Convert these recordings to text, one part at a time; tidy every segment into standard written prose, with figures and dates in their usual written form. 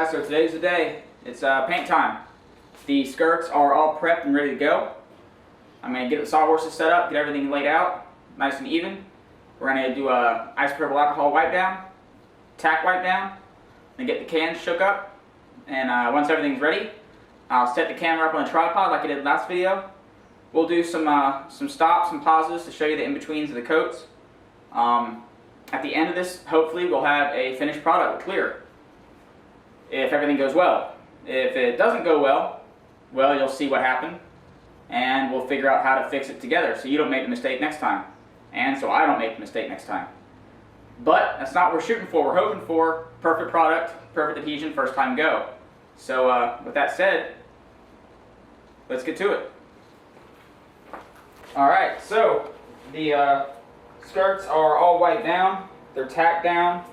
guys, so today's the day. It's paint time. The skirts are all prepped and ready to go. I'm going to get the sawhorses set up, get everything laid out, nice and even. We're going to do a isopropyl alcohol wipe down, tack wipe down, then get the cans shook up. And once everything's ready, I'll set the camera up on a tripod like I did last video. We'll do some stops and pauses to show you the in-betweens of the coats. At the end of this, hopefully, we'll have a finished product clear, if everything goes well. If it doesn't go well, you'll see what happened, and we'll figure out how to fix it together so you don't make the mistake next time, and so I don't make the mistake next time. But that's not what we're shooting for. We're hoping for perfect product, perfect adhesion, first time go. So with that said, let's get to it. Alright, so the skirts are all wiped down, they're tacked down,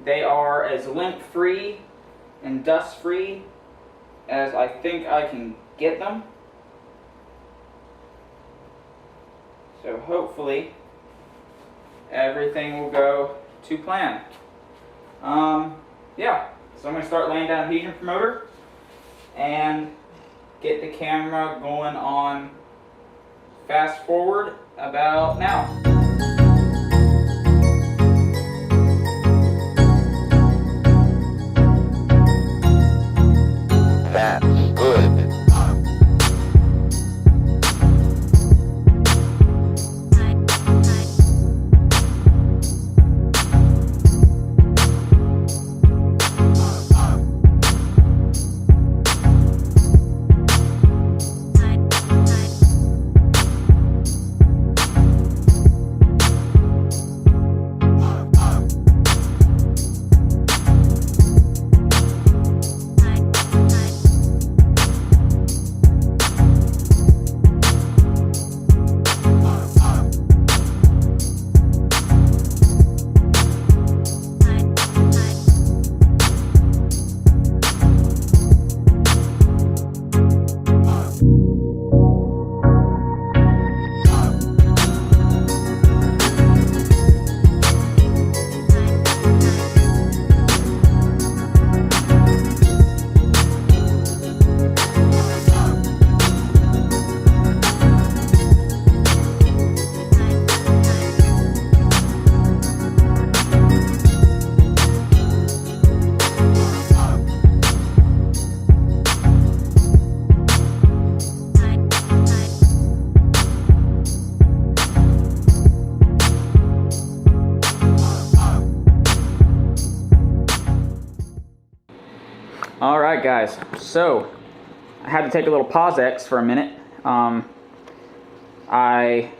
they are as lint-free and dust-free as I think I can get them. So hopefully everything will go to plan. Yeah, so I'm going to start laying down adhesion promoter and get the camera going on fast forward about now. That's good. Alright guys, so I had to take a little pause for a minute. I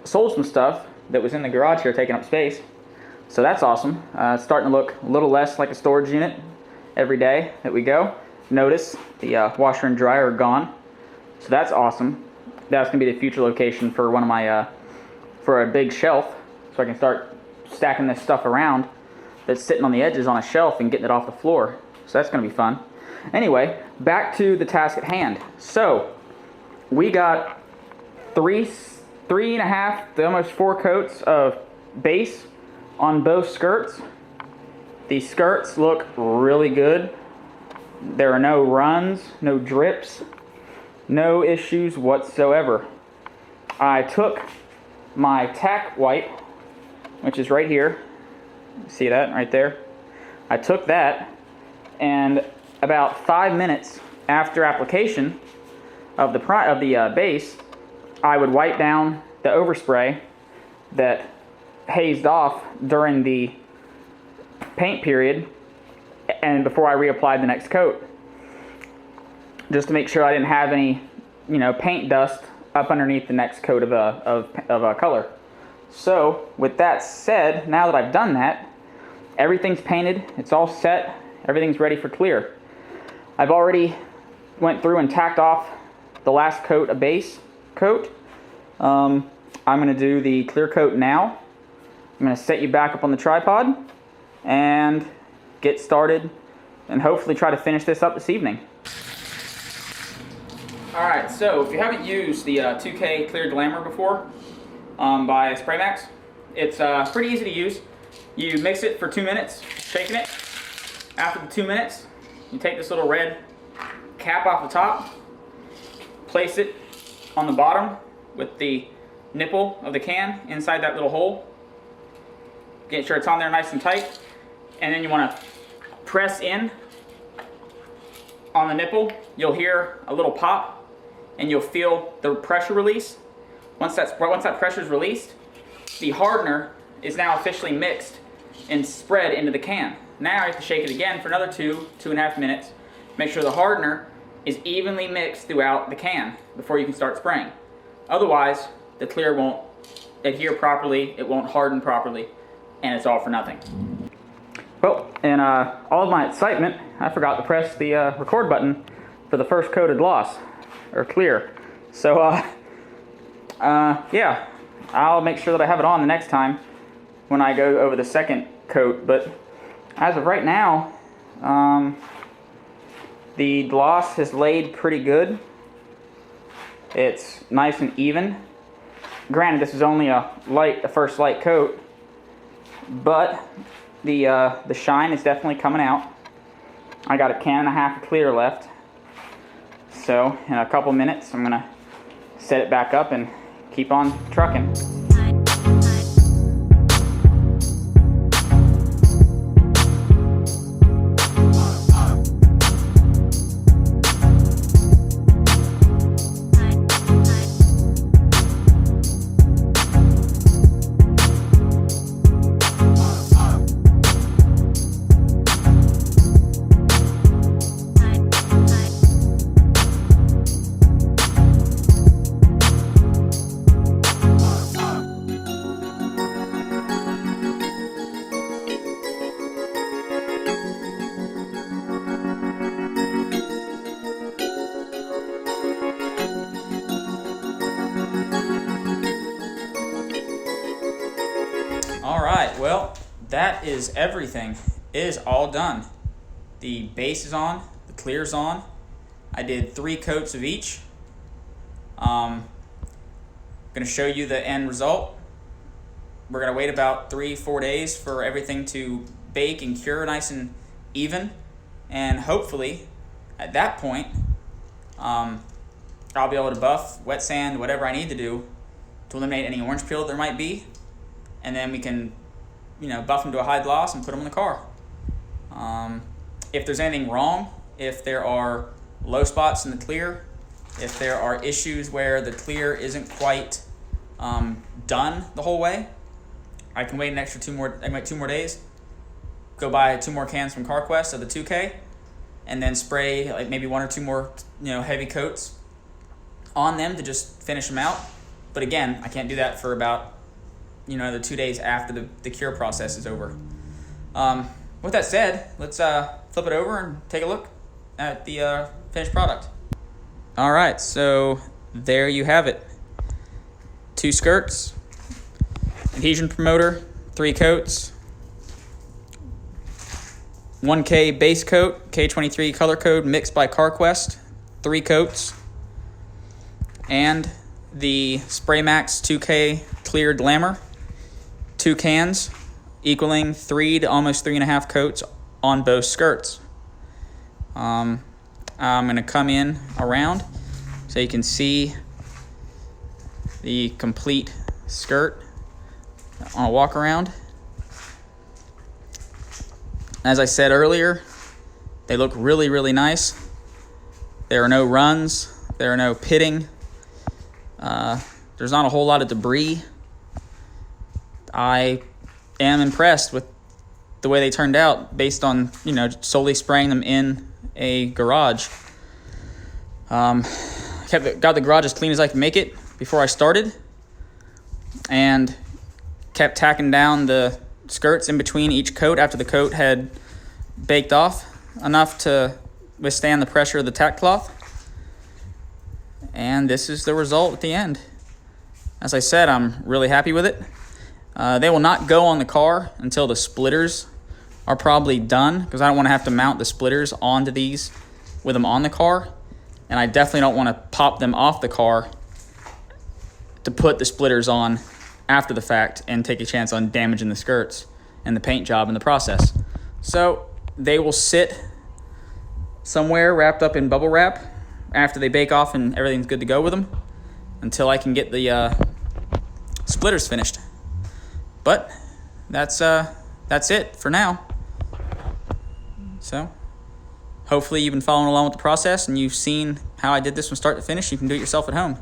sold some stuff that was in the garage here taking up space, so that's awesome. It's starting to look a little less like a storage unit every day that we go. Notice the washer and dryer are gone, so that's awesome. That's going to be the future location for one of my for a big shelf, so I can start stacking this stuff around that's sitting on the edges on a shelf and getting it off the floor. So that's going to be fun. Anyway, back to the task at hand. So we got three and a half to almost 4 coats of base on both skirts. These skirts look really good. There are no runs, no drips, no issues whatsoever. I took my tack wipe, which is right here. See that right there? I took that, and about 5 minutes after application of the base, I would wipe down the overspray that hazed off during the paint period, and before I reapplied the next coat, just to make sure I didn't have any, paint dust up underneath the next coat of color. So with that said, now that I've done that, everything's painted, it's all set, everything's ready for clear. I've already went through and tacked off the last coat, a base coat. I'm going to do the clear coat now. I'm going to set you back up on the tripod and get started and hopefully try to finish this up this evening. Alright, so if you haven't used the 2K Clear Glamour before by Spraymax, it's pretty easy to use. You mix it for 2 minutes, shaking it. After the 2 minutes, you take this little red cap off the top, place it on the bottom with the nipple of the can inside that little hole. Get sure it's on there nice and tight, and then you want to press in on the nipple. You'll hear a little pop, and you'll feel the pressure release. Once that pressure is released, the hardener is now officially mixed and spread into the can. Now you have to shake it again for another 2.5 minutes. Make sure the hardener is evenly mixed throughout the can before you can start spraying. Otherwise, the clear won't adhere properly, it won't harden properly, and it's all for nothing. Well, in all of my excitement, I forgot to press the record button for the first coated gloss, or clear. So, yeah, I'll make sure that I have it on the next time when I go over the second coat. But as of right now, the gloss has laid pretty good. It's nice and even. Granted, this is only a first light coat, but the shine is definitely coming out. I got a can and a half of clear left, so in a couple minutes I'm gonna set it back up and keep on trucking. Alright, well, that is everything. It is all done. The base is on, the clear's on. I did 3 coats of each. I'm going to show you the end result. We're going to wait about 3-4 days for everything to bake and cure nice and even. And hopefully, at that point, I'll be able to buff, wet sand, whatever I need to do to eliminate any orange peel there might be. And then we can, buff them to a high gloss and put them in the car. If there's anything wrong, if there are low spots in the clear, if there are issues where the clear isn't quite done the whole way, I can wait an extra 2 more days, go buy 2 more cans from CarQuest of the 2K, and then spray like maybe 1 or 2 more heavy coats on them to just finish them out. But again, I can't do that for about the 2 days after the cure process is over. With that said, let's flip it over and take a look at the finished product. Alright, so there you have it. 2 skirts, adhesion promoter, 3 coats, 1K base coat, K23 color code mixed by CarQuest, 3 coats, and the Spraymax 2K clear glamour, 2 cans, equaling 3 to almost 3.5 coats on both skirts. I'm going to come in around so you can see the complete skirt on a walk around. As I said earlier, they look really, really nice. There are no runs, there are no pitting. There's not a whole lot of debris. I am impressed with the way they turned out based on, solely spraying them in a garage. Got the garage as clean as I could make it before I started, and kept tacking down the skirts in between each coat after the coat had baked off enough to withstand the pressure of the tack cloth. And this is the result at the end. As I said, I'm really happy with it. They will not go on the car until the splitters are probably done, because I don't want to have to mount the splitters onto these with them on the car, and I definitely don't want to pop them off the car to put the splitters on after the fact and take a chance on damaging the skirts and the paint job in the process. So they will sit somewhere wrapped up in bubble wrap after they bake off and everything's good to go with them, until I can get the splitters finished. But that's it for now. So hopefully you've been following along with the process and you've seen how I did this from start to finish. You can do it yourself at home.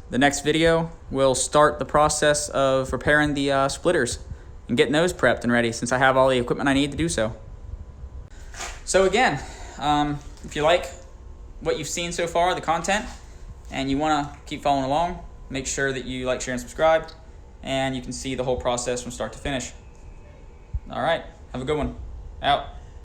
The next video will start the process of repairing the splitters and getting those prepped and ready, since I have all the equipment I need to do so. So again, if you like what you've seen so far, the content, and you want to keep following along, make sure that you like, share, and subscribe, and you can see the whole process from start to finish. All right, have a good one. Out.